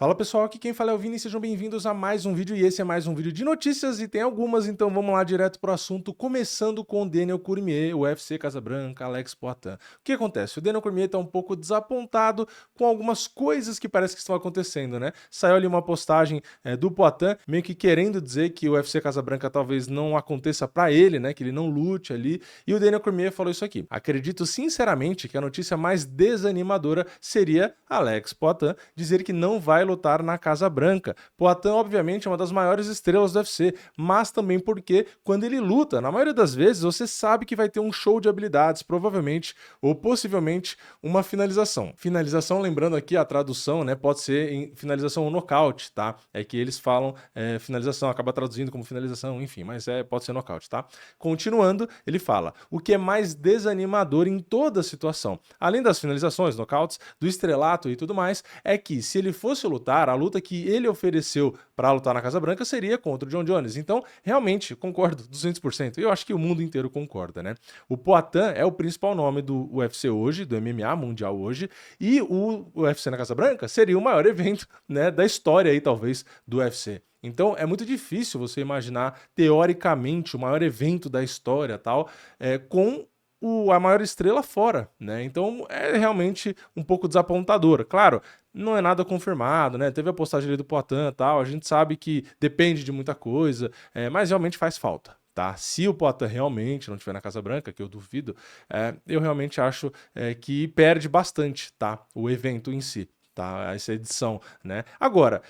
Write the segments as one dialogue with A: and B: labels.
A: Fala pessoal, aqui quem fala é o Vini, sejam bem-vindos a mais um vídeo e esse é mais um vídeo de notícias e tem algumas, então vamos lá direto pro assunto, começando com o Daniel Cormier, o UFC Casabranca, Alex Poatan. O que acontece? O Daniel Cormier tá um pouco desapontado com algumas coisas que parece que estão acontecendo, né? Saiu ali uma postagem do Poatan, meio que querendo dizer que o UFC Casabranca talvez não aconteça pra ele, né? Que ele não lute ali, e o Daniel Cormier falou isso aqui: acredito sinceramente que a notícia mais desanimadora seria Alex Poatan dizer que não vai lutar na Casa Branca. Poatan, obviamente, é uma das maiores estrelas do UFC, mas também porque quando ele luta, na maioria das vezes, você sabe que vai ter um show de habilidades, provavelmente ou possivelmente uma finalização. Finalização, lembrando aqui a tradução, né, pode ser em finalização ou nocaute, tá? É que eles falam finalização, acaba traduzindo como finalização, enfim, mas pode ser nocaute, tá? Continuando, ele fala: o que é mais desanimador em toda a situação, além das finalizações, nocautes, do estrelato e tudo mais, é que se ele fosse lutar, a luta que ele ofereceu para lutar na Casa Branca seria contra o John Jones. Então, realmente, concordo 200%. E eu acho que o mundo inteiro concorda, né? O Poatan é o principal nome do UFC hoje, do MMA mundial hoje, e o UFC na Casa Branca seria o maior evento, né, da história aí, talvez, do UFC. Então é muito difícil você imaginar, teoricamente, o maior evento da história tal, com a maior estrela fora, né? Então é realmente um pouco desapontador. Claro, não é nada confirmado, né? Teve a postagem ali do Poatan e tal, a gente sabe que depende de muita coisa, mas realmente faz falta. Tá? Se o Poatan realmente não estiver na Casa Branca, que eu duvido, eu realmente acho que perde bastante, tá? O evento em si, tá? Essa edição, né? Agora,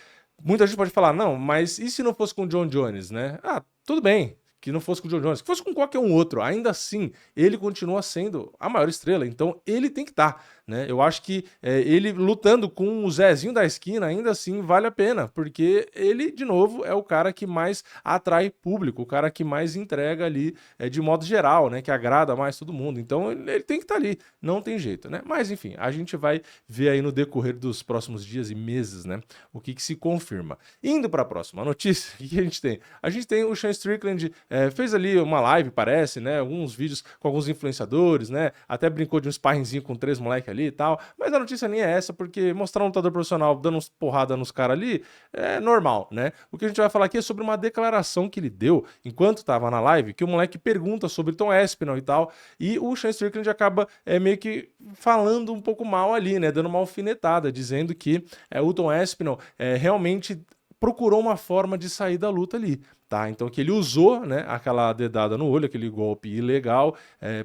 A: muita gente pode falar, não, mas e se não fosse com o John Jones, né? Ah, tudo bem, que não fosse com o John Jones, que fosse com qualquer um outro, ainda assim, ele continua sendo a maior estrela, então ele tem que estar, né? Eu acho que ele lutando com o Zezinho da esquina, ainda assim, vale a pena, porque ele, de novo, é o cara que mais atrai público, o cara que mais entrega ali, de modo geral, né? Que agrada mais todo mundo, então ele tem que estar ali, não tem jeito, né? Mas, enfim, a gente vai ver aí no decorrer dos próximos dias e meses, né? O que se confirma. Indo para a próxima notícia, o que a gente tem? A gente tem o Sean Strickland, fez ali uma live, parece, né? Alguns vídeos com alguns influenciadores, né? Até brincou de um sparringzinho com 3 moleques ali e tal. Mas a notícia nem é essa, porque mostrar um lutador profissional dando uns porrada nos caras ali é normal, né? O que a gente vai falar aqui é sobre uma declaração que ele deu enquanto estava na live, que o moleque pergunta sobre Tom Aspinall e tal, e o Sean Strickland acaba meio que falando um pouco mal ali, né? Dando uma alfinetada, dizendo que o Tom Aspinall realmente procurou uma forma de sair da luta ali, tá? Então que ele usou, né, aquela dedada no olho, aquele golpe ilegal,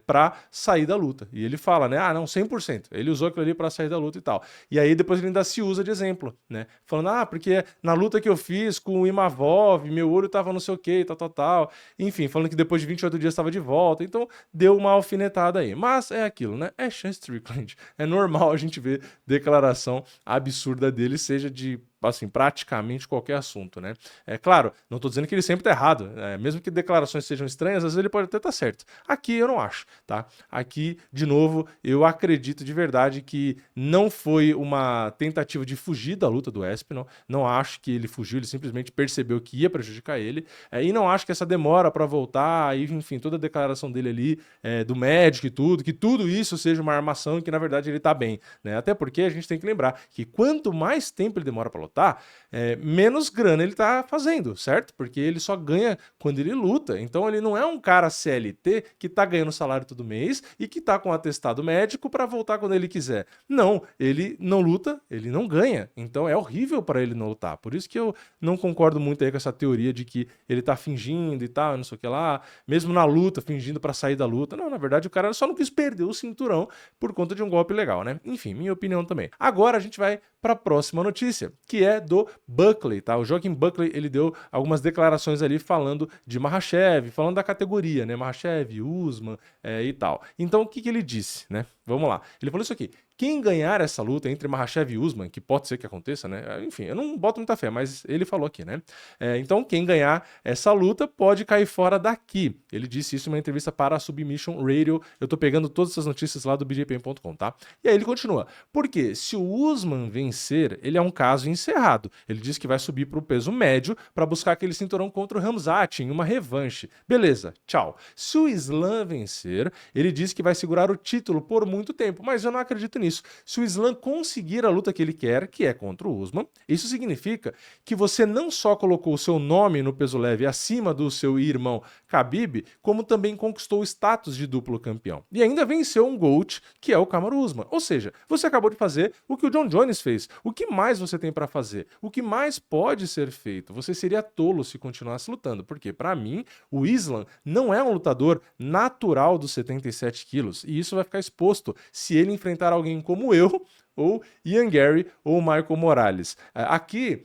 A: para sair da luta. E ele fala, né, ah, não, 100%. Ele usou aquilo ali para sair da luta e tal. E aí depois ele ainda se usa de exemplo, né? Falando, ah, porque na luta que eu fiz com o Imavov, meu olho tava não sei o que, tal, tal, tal. Enfim, falando que depois de 28 dias estava de volta. Então deu uma alfinetada aí. Mas é aquilo, né? É Sean Strickland. É normal a gente ver declaração absurda dele, seja de assim, praticamente qualquer assunto, né? É claro, não tô dizendo que ele sempre tá errado, mesmo que declarações sejam estranhas, às vezes ele pode até estar certo. Aqui eu não acho, tá? Aqui, de novo, eu acredito de verdade que não foi uma tentativa de fugir da luta do Aspinall, não acho que ele fugiu, ele simplesmente percebeu que ia prejudicar ele, e não acho que essa demora para voltar, e, enfim, toda a declaração dele ali, do médico e tudo, que tudo isso seja uma armação e que, na verdade, ele tá bem, né? Até porque a gente tem que lembrar que quanto mais tempo ele demora para lutar, menos grana ele tá fazendo, certo? Porque ele só ganha quando ele luta. Então ele não é um cara CLT que tá ganhando salário todo mês e que tá com atestado médico para voltar quando ele quiser. Não, ele não luta, ele não ganha. Então é horrível para ele não lutar. Por isso que eu não concordo muito aí com essa teoria de que ele tá fingindo e tal, não sei o que lá, mesmo na luta, fingindo para sair da luta. Não, na verdade o cara só não quis perder o cinturão por conta de um golpe legal, né? Enfim, minha opinião também. Agora a gente vai para a próxima notícia, que é do Buckley, tá? O Joaquim Buckley, ele deu algumas declarações ali falando de Makhachev, falando da categoria, né? Makhachev, Usman e tal. Então, o que ele disse, né? Vamos lá. Ele falou isso aqui: quem ganhar essa luta entre Makhachev e Usman, que pode ser que aconteça, né? Enfim, eu não boto muita fé, mas ele falou aqui, né? Então, quem ganhar essa luta pode cair fora daqui. Ele disse isso em uma entrevista para a Submission Radio. Eu tô pegando todas essas notícias lá do bjpm.com, tá? E aí ele continua: porque se o Usman vencer, ele é um caso encerrado. Ele diz que vai subir para o peso médio para buscar aquele cinturão contra o Khamzat em uma revanche. Beleza, tchau. Se o Islam vencer, ele diz que vai segurar o título por muito tempo, mas eu não acredito nisso. isso. Se o Islam conseguir a luta que ele quer, que é contra o Usman, isso significa que você não só colocou o seu nome no peso leve acima do seu irmão Khabib, como também conquistou o status de duplo campeão. E ainda venceu um GOAT, que é o Kamaru Usman. Ou seja, você acabou de fazer o que o John Jones fez. O que mais você tem para fazer? O que mais pode ser feito? Você seria tolo se continuasse lutando, porque para mim, o Islam não é um lutador natural dos 77 quilos, e isso vai ficar exposto se ele enfrentar alguém como eu, ou Ian Gary, ou Michael Morales. Aqui,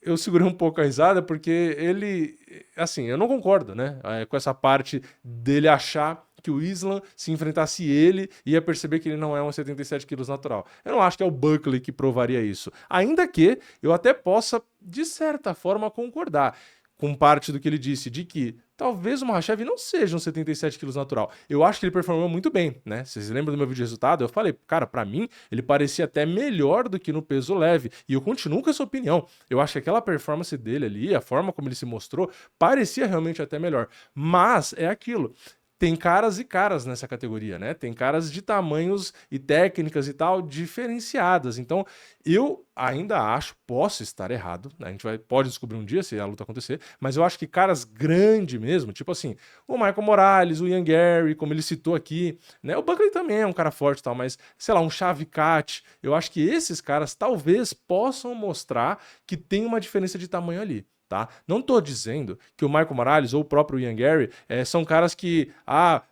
A: eu segurei um pouco a risada porque ele, assim, eu não concordo, né, com essa parte dele achar que o Islam, se enfrentasse ele, ia perceber que ele não é um 77 quilos natural. Eu não acho que é o Buckley que provaria isso. Ainda que eu até possa, de certa forma, concordar com parte do que ele disse, de que talvez o Makhachev não seja um 77 quilos natural. Eu acho que ele performou muito bem, né? Vocês lembram do meu vídeo de resultado? Eu falei, cara, pra mim, ele parecia até melhor do que no peso leve. E eu continuo com essa opinião. Eu acho que aquela performance dele ali, a forma como ele se mostrou, parecia realmente até melhor. Mas é aquilo. Tem caras e caras nessa categoria, né? Tem caras de tamanhos e técnicas e tal diferenciadas. Então, eu ainda acho, posso estar errado, né? A gente pode descobrir um dia se a luta acontecer, mas eu acho que caras grandes mesmo, tipo assim, o Michael Morales, o Ian Gary, como ele citou aqui, né? O Buckley também é um cara forte e tal, mas, sei lá, um Shavkat, eu acho que esses caras talvez possam mostrar que tem uma diferença de tamanho ali. Tá? Não estou dizendo que o Michael Morales ou o próprio Ian Gary são caras que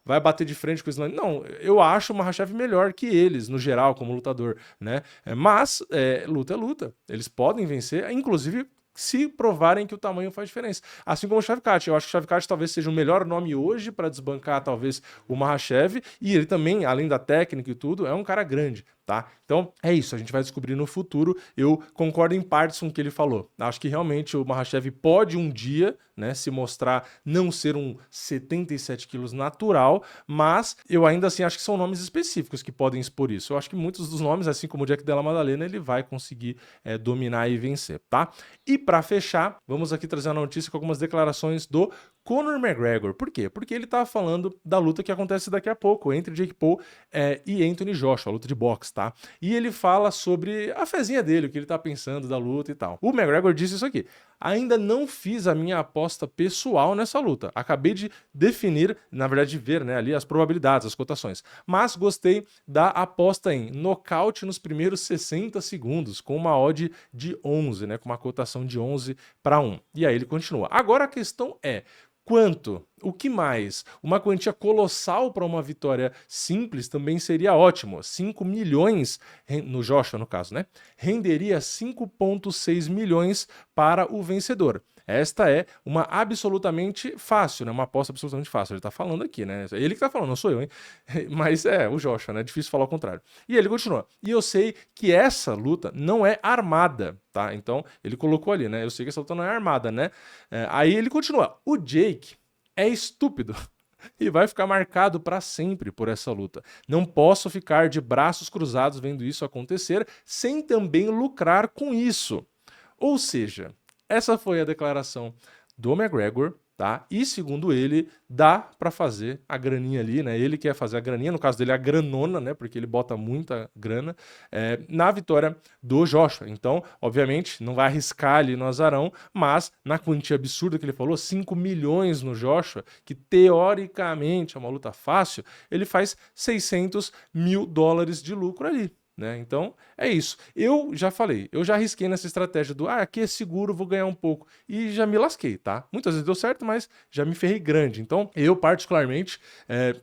A: vai bater de frente com o Islam. Não, eu acho o Makhachev melhor que eles, no geral, como lutador, né? Mas luta é luta. Eles podem vencer, inclusive se provarem que o tamanho faz diferença. Assim como o Shavkat. Eu acho que o Shavkat talvez seja o melhor nome hoje para desbancar talvez o Makhachev, e ele também, além da técnica e tudo, é um cara grande. Tá? Então é isso, a gente vai descobrir no futuro. Eu concordo em partes com o que ele falou. Acho que realmente o Makhachev pode um dia, né, se mostrar não ser um 77 quilos natural, mas eu ainda assim acho que são nomes específicos que podem expor isso. Eu acho que muitos dos nomes, assim como o Jack Della Maddalena, ele vai conseguir dominar e vencer, tá? E para fechar, vamos aqui trazer uma notícia com algumas declarações do Conor McGregor. Por quê? Porque ele tá falando da luta que acontece daqui a pouco entre Jake Paul e Anthony Joshua, a luta de boxe, tá? E ele fala sobre a fezinha dele, o que ele tá pensando da luta e tal. O McGregor disse isso aqui: ainda não fiz a minha aposta pessoal nessa luta. Acabei de definir, na verdade de ver, né, ali as probabilidades, as cotações. Mas gostei da aposta em nocaute nos primeiros 60 segundos, com uma odd de 11, né, com uma cotação de 11-1. E aí ele continua. Agora a questão é: quanto? O que mais? Uma quantia colossal para uma vitória simples também seria ótimo. 5 milhões, no Joshua no caso, né? Renderia 5,6 milhões para o vencedor. Esta é uma absolutamente fácil, né? Uma aposta absolutamente fácil. Ele tá falando aqui, né? Ele que tá falando, não sou eu, hein? Mas o Joshua, né? Difícil falar o contrário. E ele continua: e eu sei que essa luta não é armada, tá? Então, ele colocou ali, né? Eu sei que essa luta não é armada, né? Aí ele continua: o Jake é estúpido e vai ficar marcado para sempre por essa luta. Não posso ficar de braços cruzados vendo isso acontecer sem também lucrar com isso. Ou seja, essa foi a declaração do McGregor, tá? E segundo ele, dá para fazer a graninha ali, né? Ele quer fazer a graninha, no caso dele a granona, né? Porque ele bota muita grana na vitória do Joshua. Então, obviamente, não vai arriscar ali no azarão, mas na quantia absurda que ele falou, 5 milhões no Joshua, que teoricamente é uma luta fácil, ele faz 600 mil dólares de lucro ali. Né? Então, é isso. Eu já falei, eu já arrisquei nessa estratégia do aqui é seguro, vou ganhar um pouco. E já me lasquei, tá? Muitas vezes deu certo, mas já me ferrei grande. Então, eu particularmente,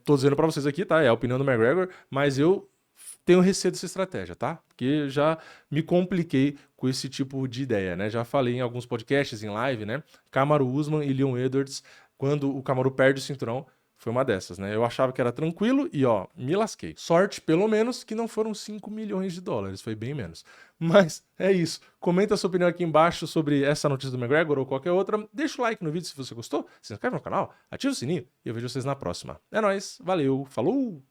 A: tô dizendo pra vocês aqui, tá? É a opinião do McGregor, mas eu tenho receio dessa estratégia, tá? Porque já me compliquei com esse tipo de ideia, né? Já falei em alguns podcasts, em live, né? Kamaru Usman e Leon Edwards, quando o Kamaru perde o cinturão, foi uma dessas, né? Eu achava que era tranquilo e, ó, me lasquei. Sorte, pelo menos, que não foram 5 milhões de dólares, foi bem menos. Mas é isso. Comenta a sua opinião aqui embaixo sobre essa notícia do McGregor ou qualquer outra. Deixa o like no vídeo se você gostou, se inscreve no canal, ativa o sininho e eu vejo vocês na próxima. É nóis, valeu, falou!